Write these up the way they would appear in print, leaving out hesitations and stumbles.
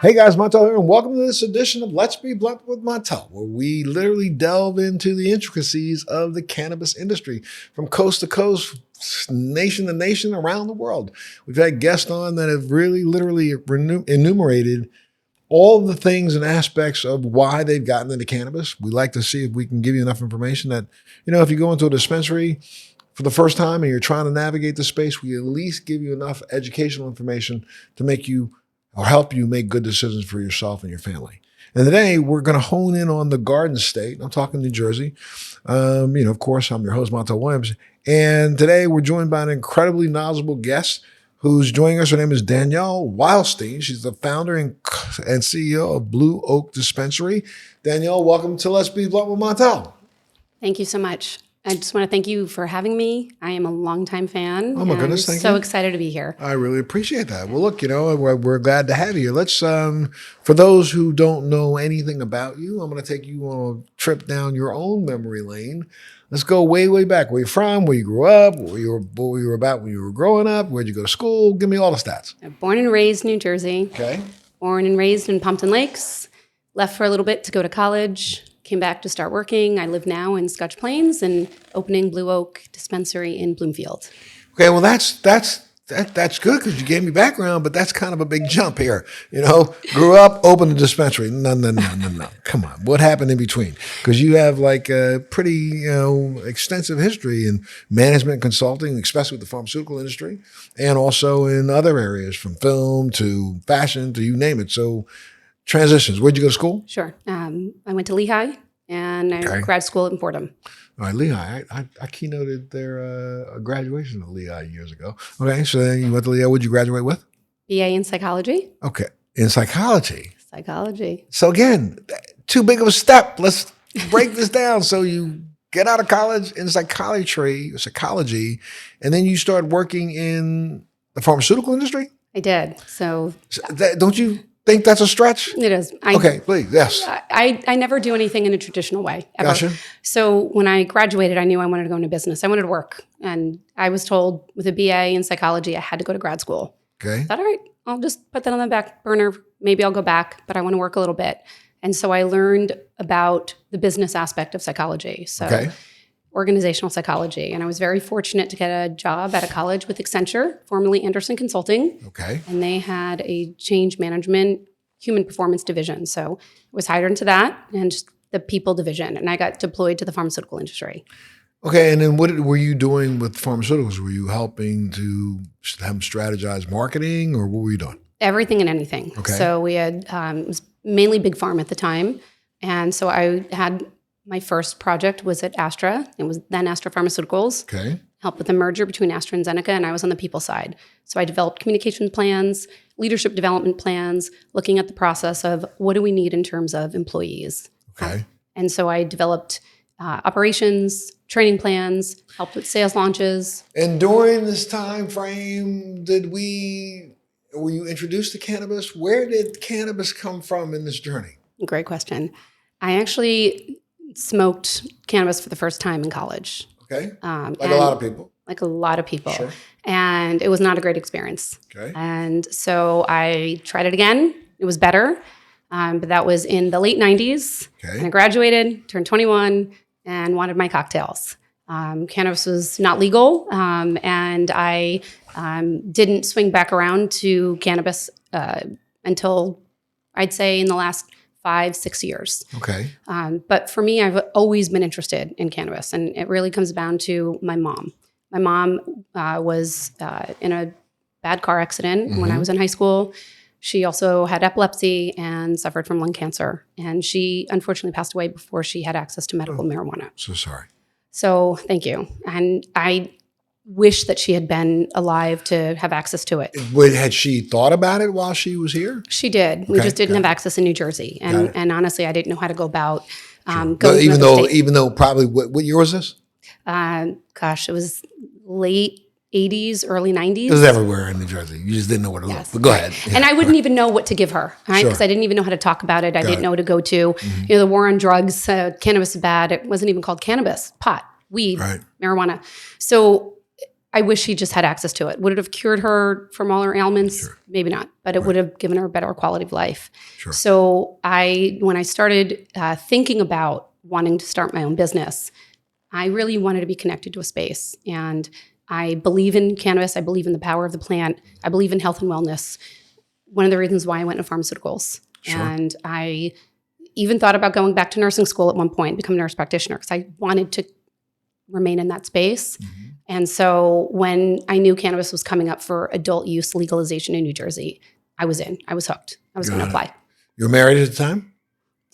Hey guys, Montel here, and welcome to this edition of Let's Be Blunt with Montel, where we literally delve into the intricacies of the cannabis industry from coast to coast, nation to nation, around the world. We've had guests on that have really literally enumerated all the things and aspects of why they've gotten into cannabis. We like to see if we can give you enough information that, if you go into a dispensary for the first time and you're trying to navigate the space, we at least give you enough educational information to make you or help you make good decisions for yourself and your family. And today we're going to hone in on the Garden State. I'm talking New Jersey. Of course, I'm your host, Montel Williams. And today we're joined by an incredibly knowledgeable guest who's joining us. Her name is Danielle Wildstein. She's the founder and CEO of Blue Oak Dispensary. Danielle, welcome to Let's Be Blunt with Montel. Thank you so much. I just want to thank you for having me. I am a longtime fan. Oh my goodness, thank you. So excited to be here. I really appreciate that. Well, look, we're glad to have you. Let's, for those who don't know anything about you, I'm going to take you on a trip down your own memory lane. Let's go way, way back. Where you're from, where you grew up, what you were about when you were growing up, where'd you go to school? Give me all the stats. Born and raised in New Jersey. Okay. Born and raised in Pompton Lakes. Left for a little bit to go to college. Came back to start working. I live now in Scotch Plains and opening Blue Oak Dispensary in Bloomfield. Okay, well that's good because you gave me background, but that's kind of a big jump here. Grew up, opened a dispensary. No. Come on, what happened in between? Because you have like a pretty extensive history in management consulting, especially with the pharmaceutical industry, and also in other areas from film to fashion to you name it. So. Transitions. Where'd you go to school? Sure. I went to Lehigh and I grad school in Fordham. All right, Lehigh. I keynoted their graduation at Lehigh years ago. Okay, so then you went to Lehigh. What'd you graduate with? BA in psychology. Okay, in psychology. Psychology. So again, too big of a step. Let's break this down. So you get out of college in psychology, and then you start working in the pharmaceutical industry? I did. So don't you think that's a stretch? It is. Okay, please, yes. I never do anything in a traditional way, ever. Gotcha. So when I graduated, I knew I wanted to go into business. I wanted to work. And I was told with a BA in psychology, I had to go to grad school. Okay. I thought, all right, I'll just put that on the back burner. Maybe I'll go back, but I want to work a little bit. And so I learned about the business aspect of psychology. So organizational psychology. And I was very fortunate to get a job at a college with Accenture, formerly Anderson Consulting. Okay. And they had a change management human performance division. So I was hired into that and just the people division. And I got deployed to the pharmaceutical industry. Okay. And then what were you doing with pharmaceuticals? Were you helping to have them strategize marketing or what were you doing? Everything and anything. Okay. So we had, it was mainly big pharma at the time. And so I had my first project was at Astra. It was then Astra Pharmaceuticals. Okay. Helped with the merger between Astra and Zeneca, and I was on the people side. So I developed communication plans, leadership development plans, looking at the process of what do we need in terms of employees. Okay. And so I developed operations, training plans, helped with sales launches. And during this time frame, were you introduced to cannabis? Where did cannabis come from in this journey? Great question. I actually smoked cannabis for the first time in college. Okay. Like a lot of people. Like a lot of people. Sure. And it was not a great experience. Okay. And so I tried it again. It was better. But that was in the late 90s. Okay. And I graduated, turned 21, and wanted my cocktails. Cannabis was not legal. And I didn't swing back around to cannabis until I'd say in the last 5-6 years. Okay. But for me, I've always been interested in cannabis, and it really comes down to my mom. My mom was in a bad car accident when I was in high school. She also had epilepsy and suffered from lung cancer, and she unfortunately passed away before she had access to medical marijuana. So sorry. So thank you. And I wish that she had been alive to have access to it. Had she thought about it while she was here? She did. We just didn't have access in New Jersey. And honestly, I didn't know how to go about going to even though probably, what year was this? Gosh, it was late 80s, early 90s. It was everywhere in New Jersey. You just didn't know where to look. But go ahead. Yeah. And I wouldn't even know what to give her, right? Because I didn't even know how to talk about it. I didn't know who to go to. The war on drugs, cannabis is bad. It wasn't even called cannabis, pot, weed, marijuana. So I wish she just had access to it. Would it have cured her from all her ailments? Sure. Maybe not, but it would have given her a better quality of life. Sure. So when I started thinking about wanting to start my own business, I really wanted to be connected to a space. And I believe in cannabis. I believe in the power of the plant. I believe in health and wellness. One of the reasons why I went into pharmaceuticals. Sure. And I even thought about going back to nursing school at one point, become a nurse practitioner, because I wanted to remain in that space. Mm-hmm. And so when I knew cannabis was coming up for adult use legalization in New Jersey, I was in. I was hooked. I was going to apply. You were married at the time?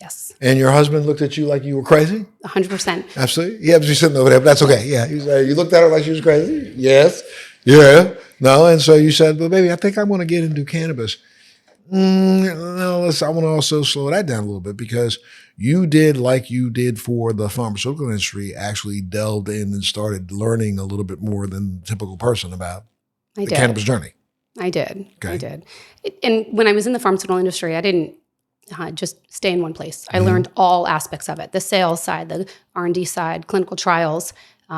Yes. And your husband looked at you like you were crazy? 100%. Absolutely. Yeah, but you're sitting over there. But that's okay. Yeah. You looked at her like she was crazy? Yes. Yeah. No. And so you said, well, baby, I think I want to get into cannabis. No, I want to also slow that down a little bit, because you did like you did for the pharmaceutical industry, actually delved in and started learning a little bit more than the typical person about the cannabis journey. I did. Okay. I did. And when I was in the pharmaceutical industry, I didn't just stay in one place. I learned all aspects of it: the sales side, the R&D side, clinical trials,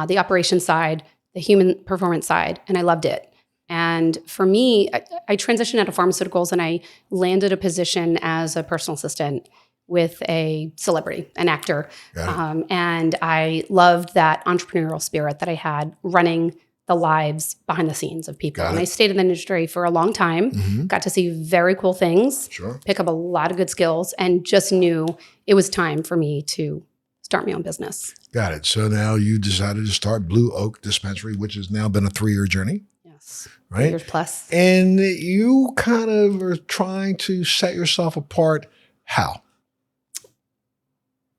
the operations side, the human performance side, and I loved it. And for me, I transitioned out of pharmaceuticals and I landed a position as a personal assistant with a celebrity, an actor. And I loved that entrepreneurial spirit that I had running the lives behind the scenes of people. And I stayed in the industry for a long time, got to see very cool things, pick up a lot of good skills, and just knew it was time for me to start my own business. Got it. So now you decided to start Blue Oak Dispensary, which has now been a 3-year journey. Yes. Right? 3 years plus. And you kind of are trying to set yourself apart. How?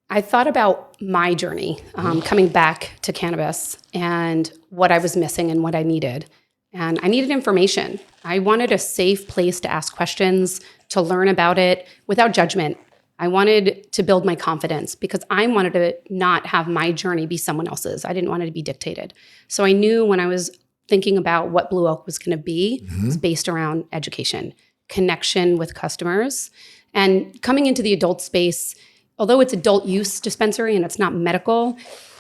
I thought about my journey coming back to cannabis and what I was missing and what I needed. And I needed information. I wanted a safe place to ask questions, to learn about it without judgment. I wanted to build my confidence because I wanted to not have my journey be someone else's. I didn't want it to be dictated. So I knew when I was thinking about what Blue Oak was going to be, it was based around education, connection with customers, and coming into the adult space. Although it's adult use dispensary and it's not medical,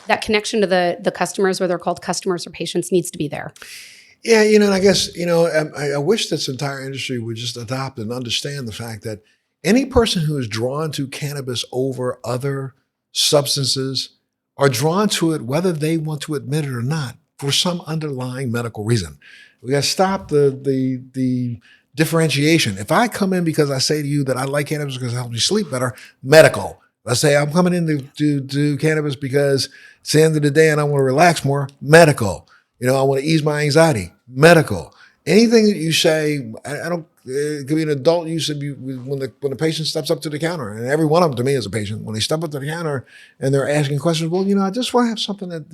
that connection to the customers, whether they're called customers or patients, needs to be there. Yeah, and I guess, I wish this entire industry would just adopt and understand the fact that any person who is drawn to cannabis over other substances are drawn to it whether they want to admit it or not, for some underlying medical reason. We got to stop the differentiation. If I come in because I say to you that I like cannabis because it helps me sleep better, medical. Let's say I'm coming in to do cannabis because it's the end of the day and I want to relax more, medical. I want to ease my anxiety, medical. Anything that you say, I don't, it could be an adult use when the patient steps up to the counter, and every one of them to me is a patient, when they step up to the counter and they're asking questions, well, I just want to have something that,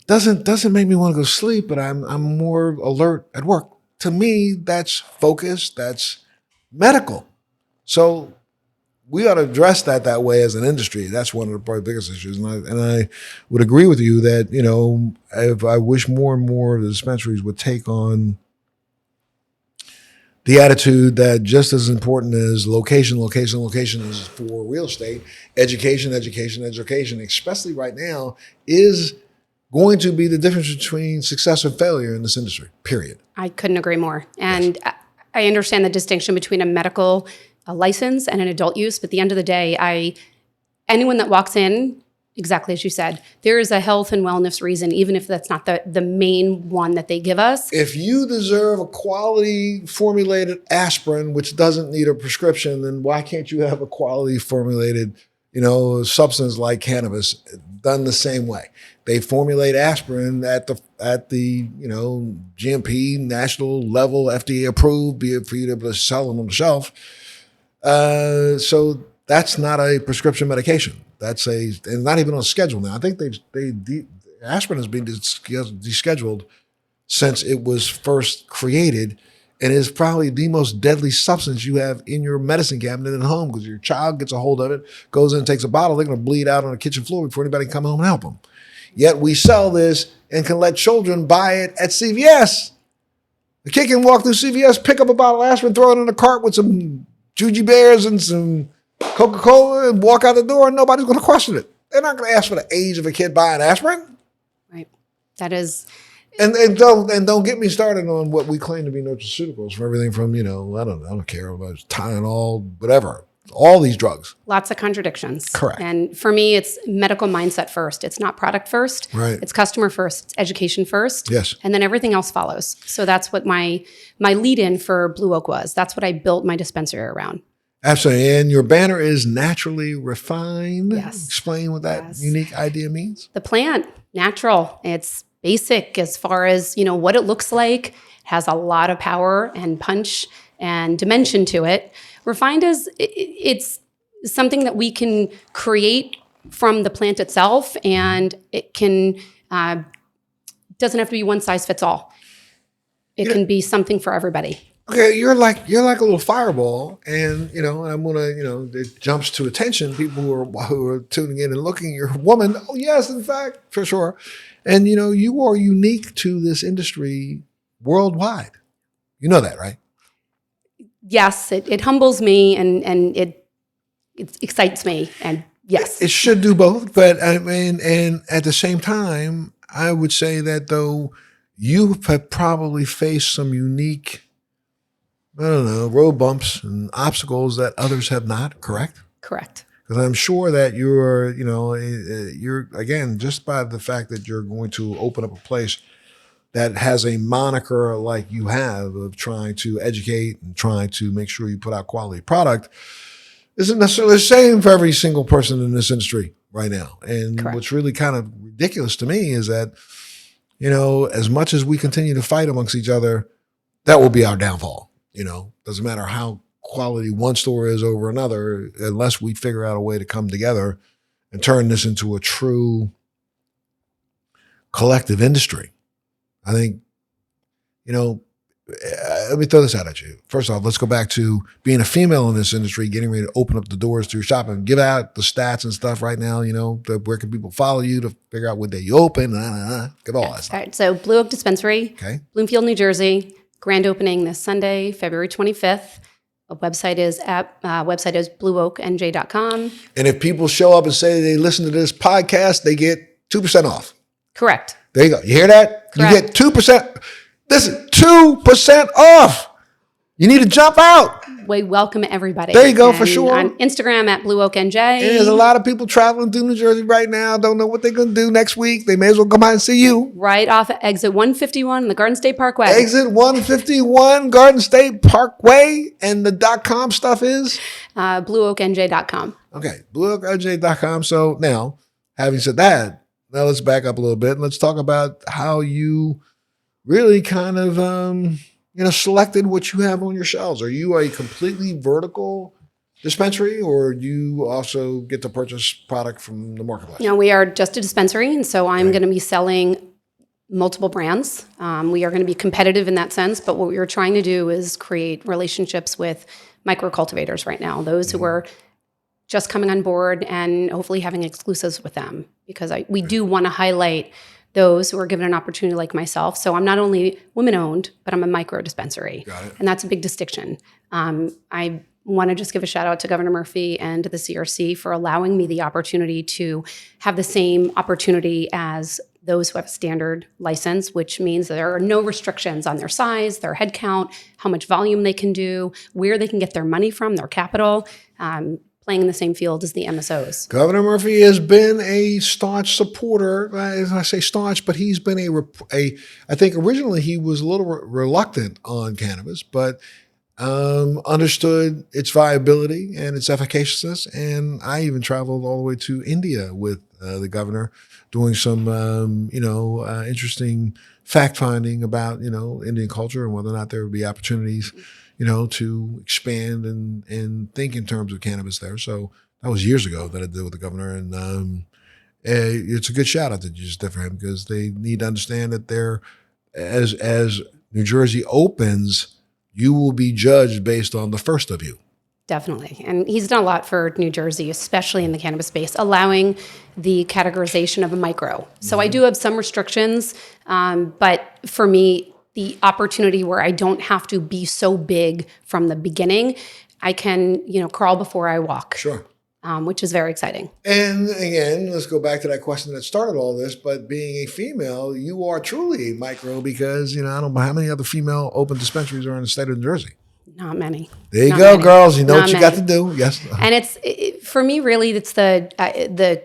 doesn't make me want to go sleep, but I'm more alert at work. To me, that's focus, that's medical. So we ought to address that way as an industry. That's one of the probably biggest issues. And I would agree with you that, if I wish more and more of the dispensaries would take on the attitude that just as important as location is for real estate, education, especially right now, is going to be the difference between success and failure in this industry, period. I couldn't agree more. And yes. I understand the distinction between a medical license and an adult use, but at the end of the day, anyone that walks in, exactly as you said, there is a health and wellness reason, even if that's not the main one that they give us. If you deserve a quality formulated aspirin, which doesn't need a prescription, then why can't you have a quality formulated, substance like cannabis done the same way? They formulate aspirin at the GMP national level, FDA approved, be it for you to be able to sell them on the shelf. So that's not a prescription medication. And not even on schedule now. I think aspirin has been descheduled since it was first created, and is probably the most deadly substance you have in your medicine cabinet at home, because your child gets a hold of it, goes in and takes a bottle, they're going to bleed out on the kitchen floor before anybody can come home and help them. Yet we sell this and can let children buy it at CVS. The kid can walk through CVS, pick up a bottle of aspirin, throw it in a cart with some Juji Bears and some Coca-Cola and walk out the door, and nobody's going to question it. They're not going to ask for the age of a kid buying aspirin. Right. That is, And don't get me started on what we claim to be nutraceuticals, from everything from, I don't care about Tylenol, whatever, all these drugs. Lots of contradictions. Correct. And for me, it's medical mindset first. It's not product first. Right. It's customer first. It's education first. Yes. And then everything else follows. So that's what my lead in for Blue Oak was. That's what I built my dispensary around. Absolutely. And your banner is naturally refined. Yes. Explain what that unique idea means. The plant, natural. It's basic as far as, what it looks like. It has a lot of power and punch and dimension to it. Refined is it's something that we can create from the plant itself, and it can doesn't have to be one size fits all. It can be something for everybody. Okay, you're like a little fireball, and I'm gonna, it jumps to attention. People who are tuning in and looking. You're a woman. Oh yes, in fact, for sure. And you are unique to this industry worldwide. You know that, right? Yes, it humbles me and it excites me, and yes, it should do both. But I mean, and at the same time, I would say that though you have probably faced some unique, road bumps and obstacles that others have not. Correct? Correct. Because I'm sure that you're again, just by the fact that you're going to open up a place that has a moniker like you have of trying to educate and trying to make sure you put out quality product isn't necessarily the same for every single person in this industry right now. And Correct. What's really kind of ridiculous to me is that, as much as we continue to fight amongst each other, that will be our downfall. Doesn't matter how quality one store is over another, unless we figure out a way to come together and turn this into a true collective industry. I think, let me throw this out at you. First off, let's go back to being a female in this industry, getting ready to open up the doors to your shop and give out the stats and stuff right now. Where can people follow you to figure out what day you open? Give all that stuff. All right. So Blue Oak Dispensary, Okay. Bloomfield, New Jersey. Grand opening this Sunday, February 25th. The website is blueoaknj.com. And if people show up and say they listen to this podcast, they get 2% off. Correct. There you go. You hear that? Correct. You get 2%. Listen, 2% off. You need to jump out. We welcome everybody. There you go, for sure. On Instagram at BlueOakNJ. And there's a lot of people traveling through New Jersey right now. Don't know what they're going to do next week. They may as well come by and see you. Right off at exit 151 in the Garden State Parkway. Exit 151 Garden State Parkway. And the .com stuff is? BlueOakNJ.com. Okay, BlueOakNJ.com. So now, having said that, now let's back up a little bit and let's talk about how you really kind of, selected what you have on your shelves. Are you a completely vertical dispensary, or do you also get to purchase product from the marketplace? No, we are just a dispensary, and so I'm going to be selling multiple brands. We are going to be competitive in that sense, but what we are trying to do is create relationships with micro cultivators right now, those who are just coming on board and hopefully having exclusives with them, because we do want to highlight those who are given an opportunity like myself. So I'm not only women-owned, but I'm a micro dispensary. Got it. And that's a big distinction. I want to just give a shout out to Governor Murphy and to the CRC for allowing me the opportunity to have the same opportunity as those who have a standard license, which means there are no restrictions on their size, their head count, how much volume they can do, where they can get their money from, their capital, playing in the same field as the MSOs. Governor Murphy has been a staunch supporter. As I say staunch, but he's been I think originally he was a little reluctant on cannabis, but understood its viability and its efficaciousness. And I even traveled all the way to India with the governor, doing some, interesting fact finding about, Indian culture and whether or not there would be opportunities to expand and think in terms of cannabis there. So that was years ago that I did with the governor. And it's a good shout out that you just did for him, because they need to understand that as New Jersey opens, you will be judged based on the first of you. Definitely. And he's done a lot for New Jersey, especially in the cannabis space, allowing the categorization of a micro. So I do have some restrictions, but for me, the opportunity where I don't have to be so big from the beginning, I can, crawl before I walk. Sure. which is very exciting. And again, let's go back to that question that started all this, but being a female, you are truly a micro because, I don't know how many other female open dispensaries are in the state of New Jersey. Not many. There you go, girls. You know what you got to do. Yes. And for me, really, it's the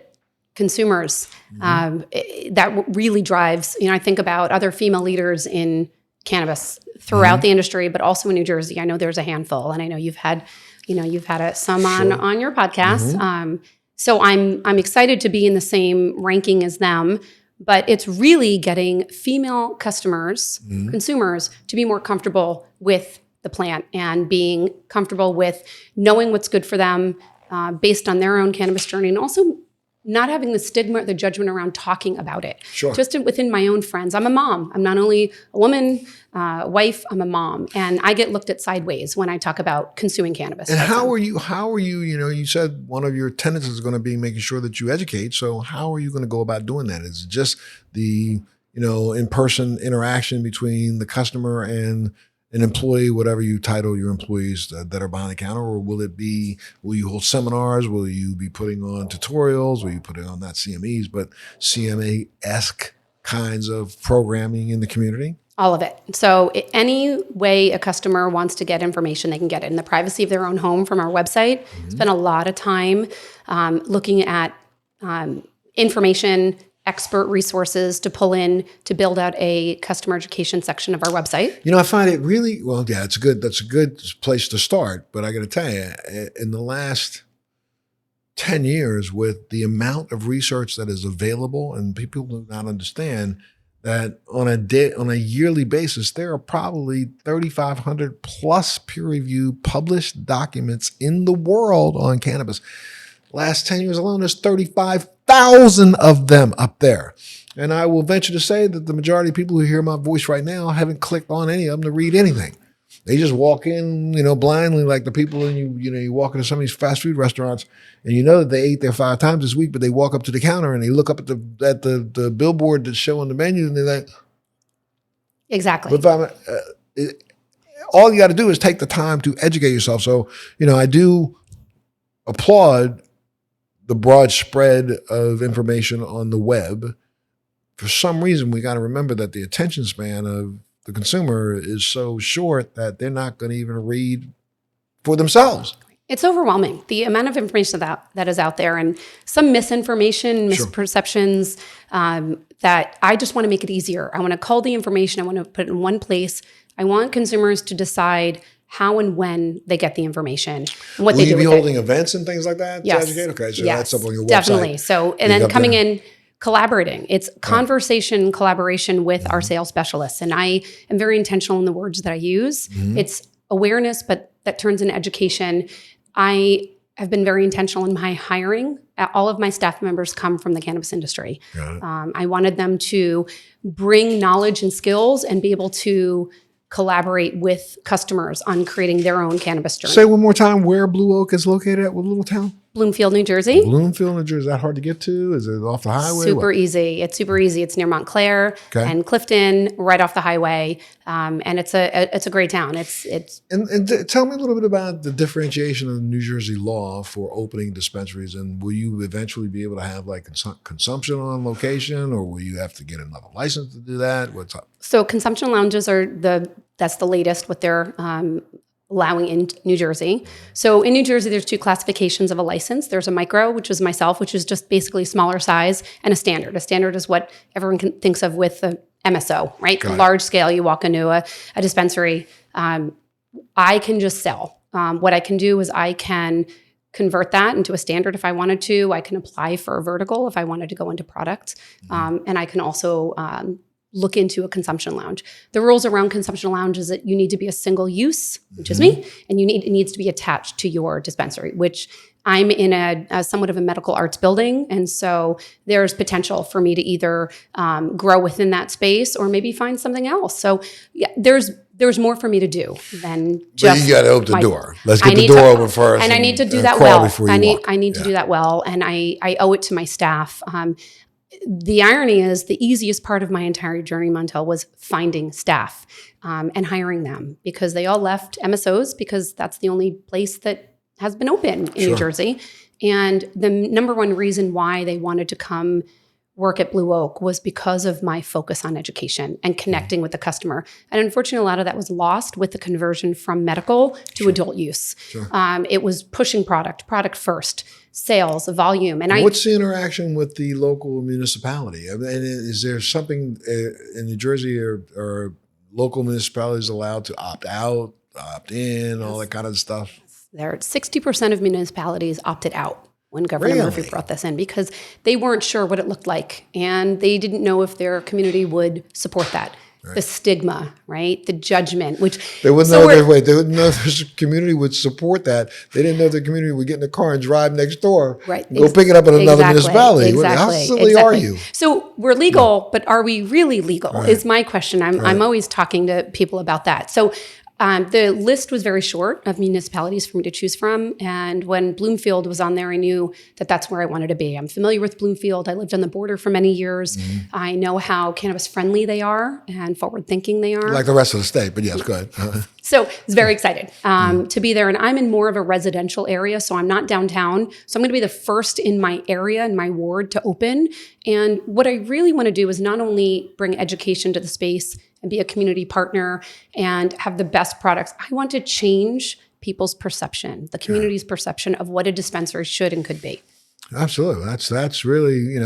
consumers that really drives, I think about other female leaders in cannabis throughout the industry, but also in New Jersey. I know there's a handful, and I know you've had some on your podcast. So I'm excited to be in the same ranking as them, but it's really getting female customers, consumers, to be more comfortable with the plant and being comfortable with knowing what's good for them based on their own cannabis journey, and also not having the stigma or the judgment around talking about it. Sure. Just within my own friends. I'm a mom. I'm not only a woman, wife, I'm a mom. And I get looked at sideways when I talk about consuming cannabis. And how are you, you said one of your tenets is going to be making sure that you educate. So how are you going to go about doing that? Is it just the, in-person interaction between the customer and an employee, whatever you title your employees that are behind the counter, or will you hold seminars? Will you be putting on tutorials? Will you put it on not CMEs, but CMA-esque kinds of programming in the community? All of it. So any way a customer wants to get information, they can get it in the privacy of their own home from our website. Spend a lot of time looking at information, expert resources to pull in to build out a customer education section of our website. I find it really, that's a good place to start. But I got to tell you, in the last 10 years, with the amount of research that is available, and people do not understand that on a yearly basis, there are probably 3,500 plus peer-reviewed published documents in the world on cannabis. Last 10 years alone, there's 35,000 of them up there. And I will venture to say that the majority of people who hear my voice right now haven't clicked on any of them to read anything. They just walk in, blindly, like the people you walk into some of these fast food restaurants and that they ate there 5 times this week, but they walk up to the counter and they look up at the billboard that's showing the menu and they're like, exactly. But all you got to do is take the time to educate yourself. So, I do applaud the broad spread of information on the web. For some reason, we got to remember that the attention span of the consumer is so short that they're not going to even read for themselves. It's overwhelming, the amount of information that is out there, and some misinformation, misperceptions that I just want to make it easier. I want to cull the information. I want to put it in one place. I want consumers to decide how and when they get the information and what they do with it. Will you be holding events and things like that to educate? Okay, so that's up on your website. Definitely. So, and then coming in, collaborating. It's conversation, collaboration with our sales specialists. And I am very intentional in the words that I use. It's awareness, but that turns into education. I have been very intentional in my hiring. All of my staff members come from the cannabis industry. I wanted them to bring knowledge and skills and be able to collaborate with customers on creating their own cannabis journey. Say one more time where Blue Oak is located at, what little town? Bloomfield, New Jersey. Bloomfield, New Jersey. Is that hard to get to? Is it off the highway? Super easy. It's super easy. It's near Montclair and Clifton, right off the highway. And it's a great town. And tell me a little bit about the differentiation of the New Jersey law for opening dispensaries. And will you eventually be able to have like consumption on location, or will you have to get another license to do that? What's up? So consumption lounges that's the latest what they're allowing in New Jersey. So in New Jersey, there's 2 classifications of a license. There's a micro, which is myself, which is just basically smaller size, and a standard. A standard is what everyone thinks of with the MSO, right? Large scale, you walk into a dispensary. I can just sell. What I can do is I can convert that into a standard if I wanted to. I can apply for a vertical if I wanted to go into product. And I can also look into a consumption lounge. The rules around consumption lounge is that you need to be a single use, which is me, and it needs to be attached to your dispensary, which I'm in a somewhat of a medical arts building. And so there's potential for me to either grow within that space or maybe find something else. So yeah, there's more for me to do than just. But you got to open the door. Let's get the door open first. And I need to do that well. I need to do that well. And I owe it to my staff. The irony is the easiest part of my entire journey, Montel, was finding staff and hiring them, because they all left MSOs because that's the only place that has been open in New Jersey. And the number one reason why they wanted to come work at Blue Oak was because of my focus on education and connecting with the customer. And unfortunately, a lot of that was lost with the conversion from medical to adult use. Sure. It was pushing product first, sales, volume. And what's the interaction with the local municipality? I mean, is there something in New Jersey or local municipalities allowed to opt out, opt in, all that kind of stuff? There, 60% of municipalities opted out when Governor Murphy brought this in because they weren't sure what it looked like and they didn't know if their community would support that. Right. The stigma, right? The judgment, which they wouldn't know. They wouldn't know if the community would support that. They didn't know if the community would get in the car and drive next door, right? Go pick it up in another municipality. How silly are you? So we're legal, but are we really legal? Right. Is my question. I'm always talking to people about that. So. The list was very short of municipalities for me to choose from. And when Bloomfield was on there, I knew that that's where I wanted to be. I'm familiar with Bloomfield. I lived on the border for many years. Mm-hmm. I know how cannabis friendly they are and forward thinking they are. Like the rest of the state, but yes, go ahead. So I was very excited to be there. And I'm in more of a residential area, so I'm not downtown. So I'm going to be the first in my area, in my ward to open. And what I really want to do is not only bring education to the space and be a community partner and have the best products. I want to change people's perception, the community's perception of what a dispensary should and could be. Absolutely. That's really,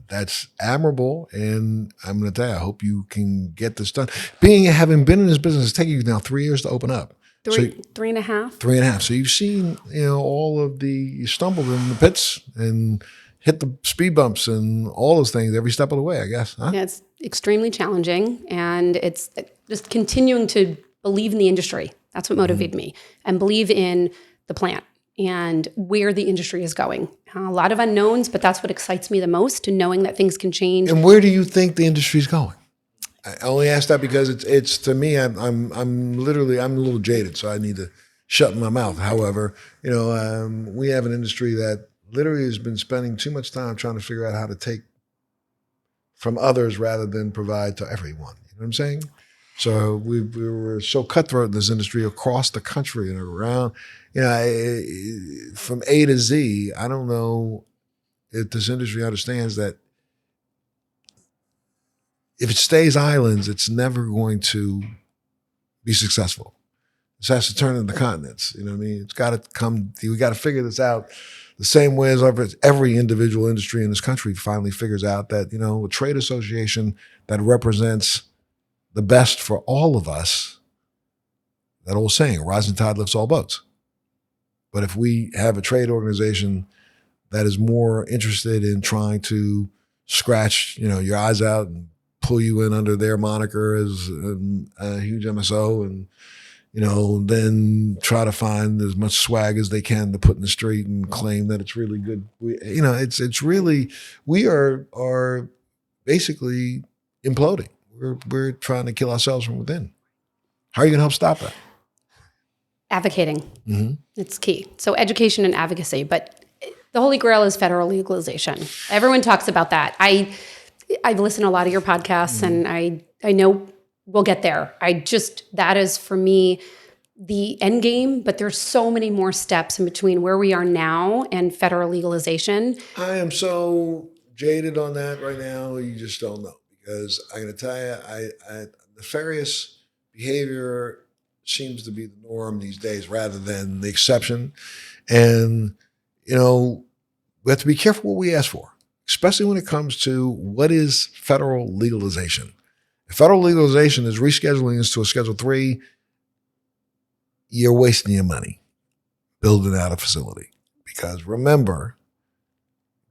that's admirable. And I'm going to tell you, I hope you can get this done. Having been in this business, it's taking you now 3 years to open up. Three and a half. 3.5. So you've seen, all of you stumbled in the pits and hit the speed bumps and all those things every step of the way, I guess. Huh? Yeah, it's extremely challenging. And it's just continuing to believe in the industry. That's what motivated me. And believe in the plant and where the industry is going. A lot of unknowns, but that's what excites me the most, and knowing that things can change. And where do you think the industry is going? I only ask that because it's to me, I'm a little jaded, so I need to shut my mouth. However, we have an industry that literally has been spending too much time trying to figure out how to take from others rather than provide to everyone. You know what I'm saying? So we were so cutthroat in this industry across the country and around, from A to Z. I don't know if this industry understands that if it stays islands, it's never going to be successful. This has to turn into continents. You know what I mean? It's got to come. We got to figure this out. The same way as every individual industry in this country finally figures out that, a trade association that represents the best for all of us, that old saying, a rising tide lifts all boats. But if we have a trade organization that is more interested in trying to scratch, your eyes out and pull you in under their moniker as a huge MSO and, then try to find as much swag as they can to put in the street and claim that it's really good. We are basically imploding. We're trying to kill ourselves from within. How are you going to help stop that? Advocating. Mm-hmm. It's key. So education and advocacy, but the holy grail is federal legalization. Everyone talks about that. I've listened to a lot of your podcasts and I know we'll get there. That is for me the end game, but there's so many more steps in between where we are now and federal legalization. I am so jaded on that right now. You just don't know, because I'm going to tell you, nefarious behavior seems to be the norm these days rather than the exception. And, we have to be careful what we ask for, especially when it comes to what is federal legalization. If federal legalization is rescheduling this to a Schedule 3, you're wasting your money building out a facility. Because remember,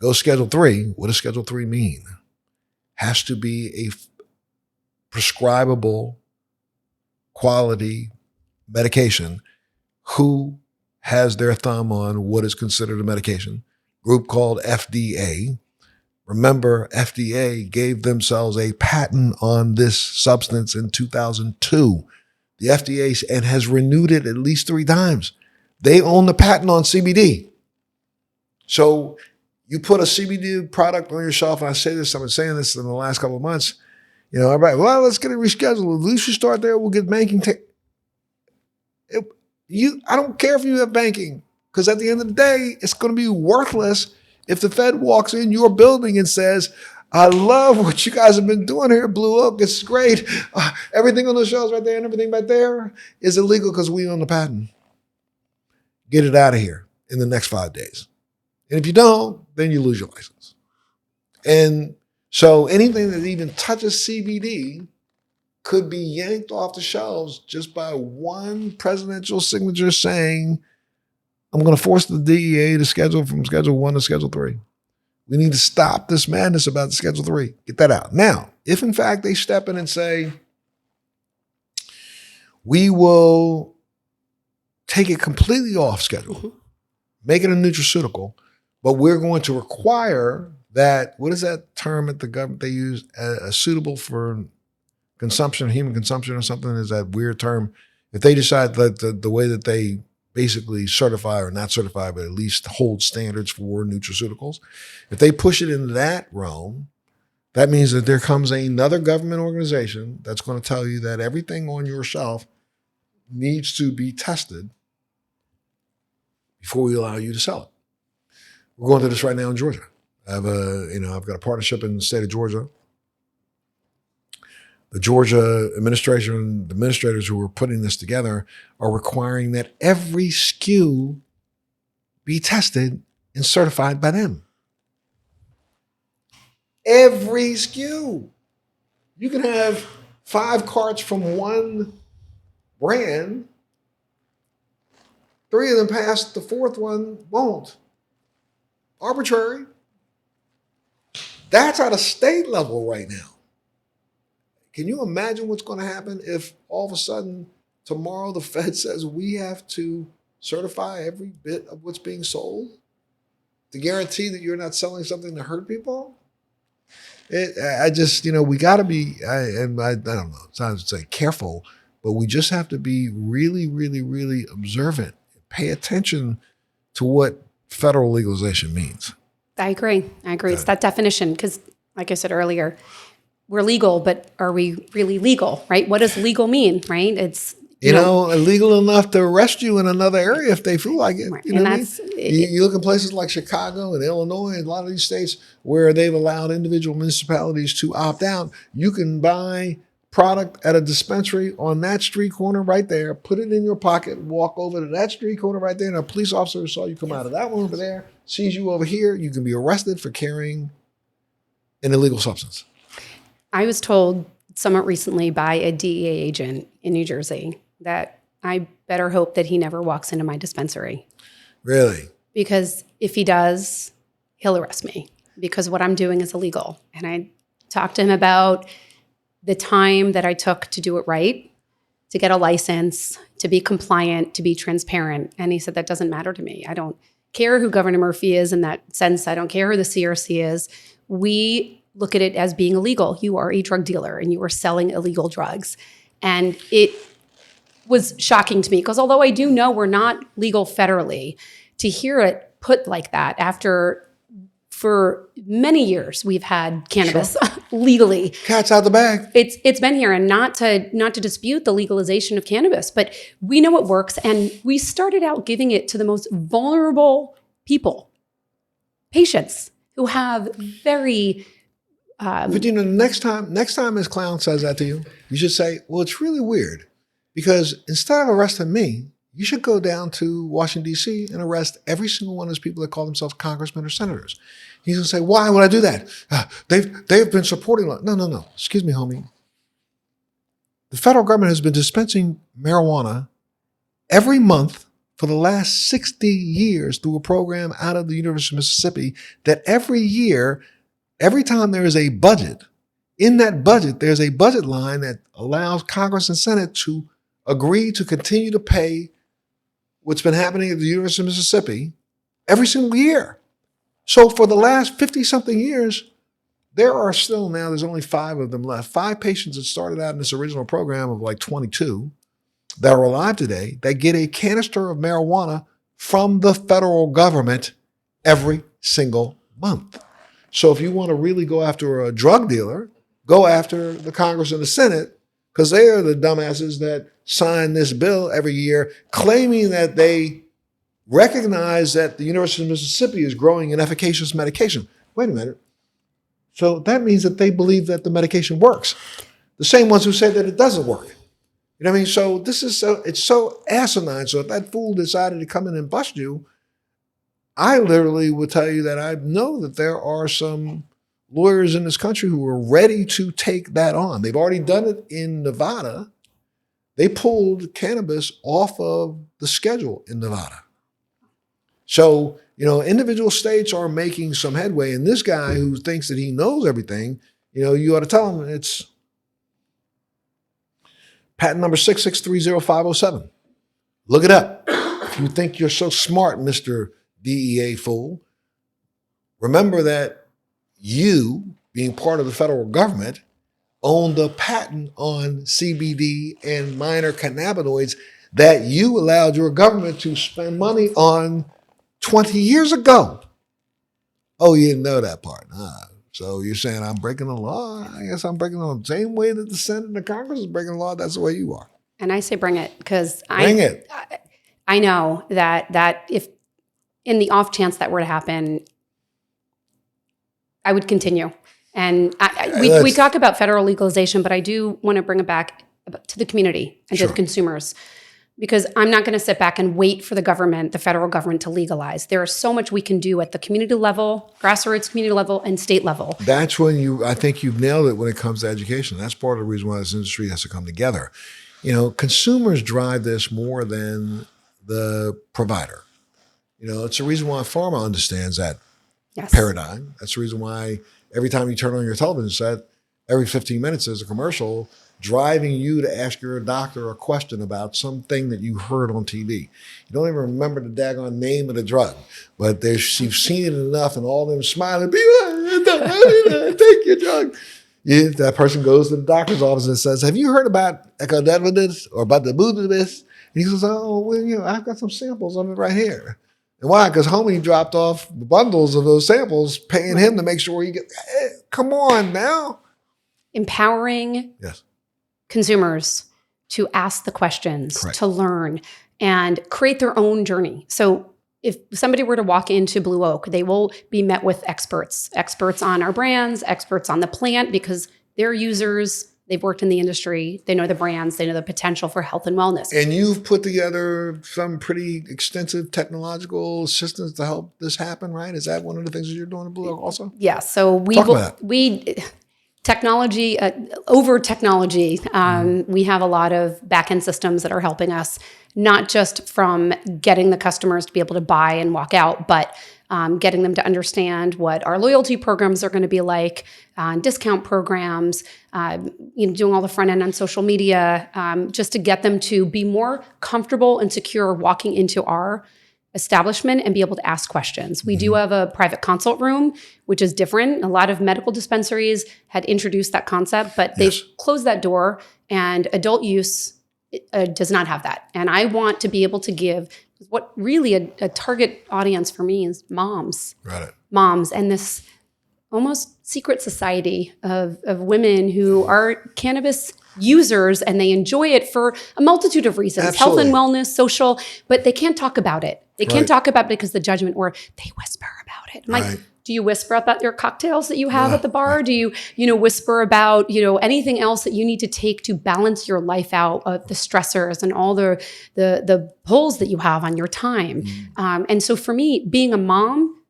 go Schedule 3, what does Schedule 3 mean? Has to be a prescribable quality medication. Who has their thumb on what is considered a medication? Group called FDA. Remember, FDA gave themselves a patent on this substance in 2002. The FDA and has renewed it at least 3 times. They own the patent on CBD. So you put a CBD product on your shelf, and I've been saying this in the last couple of months, everybody, well, let's get it rescheduled. At least you start there, we'll get banking. I don't care if you have banking. Because at the end of the day, it's going to be worthless if the Fed walks in your building and says, I love what you guys have been doing here at Blue Oak. It's great. Everything on the shelves right there and everything right there is illegal because we own the patent. Get it out of here in the next 5 days. And if you don't, then you lose your license. And so anything that even touches CBD could be yanked off the shelves just by one presidential signature saying, I'm going to force the DEA to schedule from Schedule 1 to Schedule 3. We need to stop this madness about the Schedule 3. Get that out. Now, if in fact they step in and say, we will take it completely off schedule, make it a nutraceutical, but we're going to require that, what is that term at the government they use, suitable for consumption, human consumption or something, is that weird term. If they decide that the way that they basically certify or not certify, but at least hold standards for nutraceuticals, if they push it into that realm, that means that there comes another government organization that's going to tell you that everything on your shelf needs to be tested before we allow you to sell it. We're going through this right now in Georgia. I've got a partnership in the state of Georgia. The Georgia administration, the administrators who are putting this together are requiring that every SKU be tested and certified by them. Every SKU. You can have 5 carts from one brand. 3 of them pass, the 4th one won't. Arbitrary. That's at a state level right now. Can you imagine what's going to happen if all of a sudden tomorrow the Fed says we have to certify every bit of what's being sold to guarantee that you're not selling something to hurt people? We got to be, I don't know, it's not to say careful, but we just have to be really, really, really observant. Pay attention to what federal legalization means. I agree. It's that definition because, like I said earlier, we're legal, but are we really legal, right? What does legal mean, right? It's illegal enough to arrest you in another area if they feel like it. Right. You know what I mean? You look in places like Chicago and Illinois and a lot of these states where they've allowed individual municipalities to opt out. You can buy product at a dispensary on that street corner right there, put it in your pocket, walk over to that street corner right there, and a police officer saw you come out of that one over there, sees you over here, you can be arrested for carrying an illegal substance. I was told somewhat recently by a DEA agent in New Jersey that I better hope that he never walks into my dispensary. Really? Because if he does, he'll arrest me because what I'm doing is illegal. And I talked to him about the time that I took to do it right, to get a license, to be compliant, to be transparent. And he said, that doesn't matter to me. I don't care who Governor Murphy is in that sense. I don't care who the CRC is. We look at it as being illegal. You are a drug dealer and you are selling illegal drugs. And it was shocking to me because although I do know we're not legal federally, to hear it put like that after for many years we've had cannabis legally. Cat's out the bag. It's been here, and not to dispute the legalization of cannabis, but we know it works, and we started out giving it to the most vulnerable people, patients who have very. But next time this clown says that to you, you should say, well, it's really weird because instead of arresting me, you should go down to Washington, D.C. and arrest every single one of those people that call themselves congressmen or senators. He's going to say, why would I do that? They've been supporting. No. Excuse me, homie. The federal government has been dispensing marijuana every month for the last 60 years through a program out of the University of Mississippi that every year, every time there is a budget, in that budget, there's a budget line that allows Congress and Senate to agree to continue to pay what's been happening at the University of Mississippi every single year. So for the last 50-something years, there are still now, there's only 5 of them left. 5 patients that started out in this original program of like 22 that are alive today that get a canister of marijuana from the federal government every single month. So if you want to really go after a drug dealer, go after the Congress and the Senate because they are the dumbasses that sign this bill every year claiming that they recognize that the University of Mississippi is growing an efficacious medication. Wait a minute. So that means that they believe that the medication works. The same ones who say that it doesn't work. You know what I mean? So it's so asinine. So if that fool decided to come in and bust you, I literally would tell you that I know that there are some lawyers in this country who are ready to take that on. They've already done it in Nevada. They pulled cannabis off of the schedule in Nevada. So, individual states are making some headway. And this guy who thinks that he knows everything, you ought to tell him it's patent number 6630507. Look it up. If you think you're so smart, Mr. DEA fool, remember that you, being part of the federal government, own the patent on CBD and minor cannabinoids that you allowed your government to spend money on 20 years ago. Oh, you didn't know that part. So you're saying I'm breaking the law? I guess I'm breaking the law. The same way that the Senate and the Congress is breaking the law, that's the way you are. And I say bring it, because I know that if in the off chance that were to happen, I would continue. And we talk about federal legalization, but I do want to bring it back to the community and to the consumers, because I'm not going to sit back and wait for the federal government to legalize. There is so much we can do at the community level, grassroots community level, and state level. That's when I think you've nailed it when it comes to education. That's part of the reason why this industry has to come together. Consumers drive this more than the provider. It's the reason why pharma understands that paradigm. That's the reason why every time you turn on your television set, every 15 minutes there's a commercial driving you to ask your doctor a question about something that you heard on TV. You don't even remember the daggone name of the drug, but you've seen it enough, and all them smiling people, take your drug. Yeah, that person goes to the doctor's office and says, "Have you heard about ecoderivates or about the Buddhist?" And he says, "Oh, well, I've got some samples of it right here." And why? Because homie dropped off the bundles of those samples, paying him to make sure he come on now. Empowering consumers to ask the questions, to learn, and create their own journey. So if somebody were to walk into Blue Oak, they will be met with experts on our brands, experts on the plant, because they're users. They've worked in the industry. They know the brands. They know the potential for health and wellness. And you've put together some pretty extensive technological assistance to help this happen, right? Is that one of the things that you're doing in Blue Oak also? Yeah. So technology, over technology. We have a lot of back-end systems that are helping us, not just from getting the customers to be able to buy and walk out, but getting them to understand what our loyalty programs are going to be like, discount programs, doing all the front end on social media, just to get them to be more comfortable and secure walking into our establishment and be able to ask questions. We do have a private consult room, which is different. A lot of medical dispensaries had introduced that concept, but they've closed that door, and adult use does not have that. And I want to be able to give what really a target audience for me is moms. Got it. Moms, and this almost secret society of women who are cannabis users, and they enjoy it for a multitude of reasons, Absolutely. Health and wellness, social, but they can't talk about it. They can't talk about it because the judgment, or they whisper about it. I'm like, do you whisper about your cocktails that you have at the bar? Do you, whisper about, anything else that you need to take to balance your life out of the stressors and all the pulls that you have on your time? And so for me, being a mom,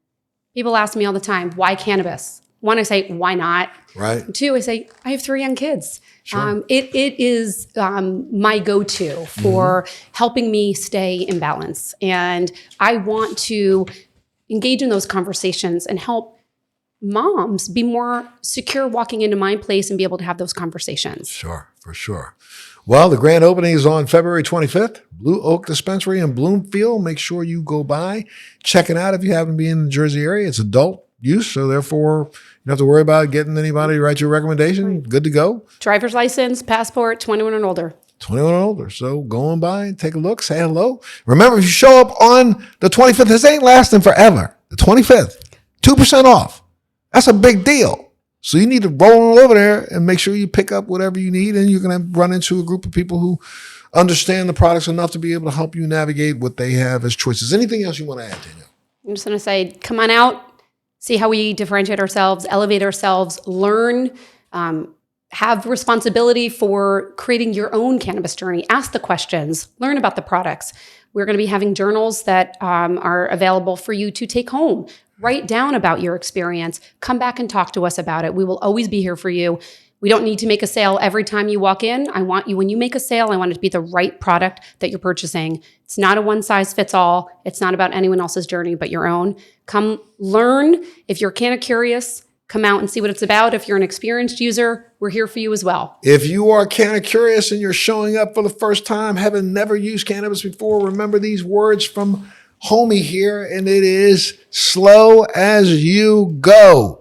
people ask me all the time, why cannabis? One, I say, why not? Right. Two, I say, I have 3 young kids. Sure. It is my go-to for helping me stay in balance. And I want to engage in those conversations and help moms be more secure walking into my place and be able to have those conversations. Sure, for sure. Well, the grand opening is on February 25th, Blue Oak Dispensary in Bloomfield. Make sure you go by, check it out if you happen to be in the Jersey area. It's adult use, so therefore you don't have to worry about getting anybody to write you a recommendation. Good to go. Driver's license, passport, 21 and older. 21 and older. So go on by, take a look, say hello. Remember, if you show up on the 25th, this ain't lasting forever. The 25th, 2% off. That's a big deal. So you need to roll over there and make sure you pick up whatever you need, and you're going to run into a group of people who understand the products enough to be able to help you navigate what they have as choices. Anything else you want to add, Danielle? I'm just going to say, come on out, see how we differentiate ourselves, elevate ourselves, learn, have responsibility for creating your own cannabis journey. Ask the questions, learn about the products. We're going to be having journals that are available for you to take home. Write down about your experience. Come back and talk to us about it. We will always be here for you. We don't need to make a sale every time you walk in. I want you, when you make a sale, I want it to be the right product that you're purchasing. It's not a one size fits all. It's not about anyone else's journey but your own. Come learn. If you're kind of curious, come out and see what it's about. If you're an experienced user, we're here for you as well. If you are kind of curious and you're showing up for the first time, having never used cannabis before, remember these words from homie here, and it is slow as you go.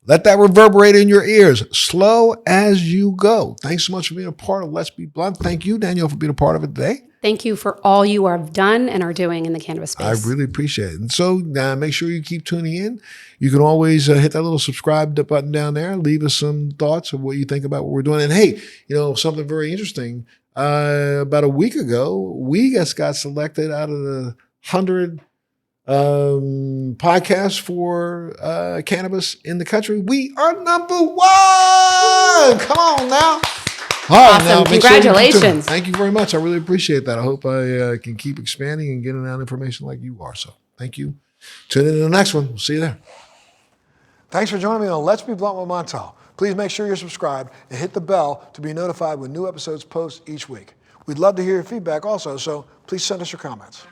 Let that reverberate in your ears. Slow as you go. Thanks so much for being a part of Let's Be Blunt. Thank you, Danielle, for being a part of it today. Thank you for all you have done and are doing in the cannabis space. I really appreciate it. And so make sure you keep tuning in. You can always hit that little subscribe button down there. Leave us some thoughts of what you think about what we're doing. And hey, something very interesting. About a week ago, we just got selected out of the 100 podcasts for cannabis in the country. We are number 1. Come on now. All right, awesome. now, Congratulations. Thank you very much. I really appreciate that. I hope I can keep expanding and getting out information like you are. So thank you. Tune in to the next one. We'll see you there. Thanks for joining me on Let's Be Blunt with Montel. Please make sure you're subscribed and hit the bell to be notified when new episodes post each week. We'd love to hear your feedback also, so please send us your comments.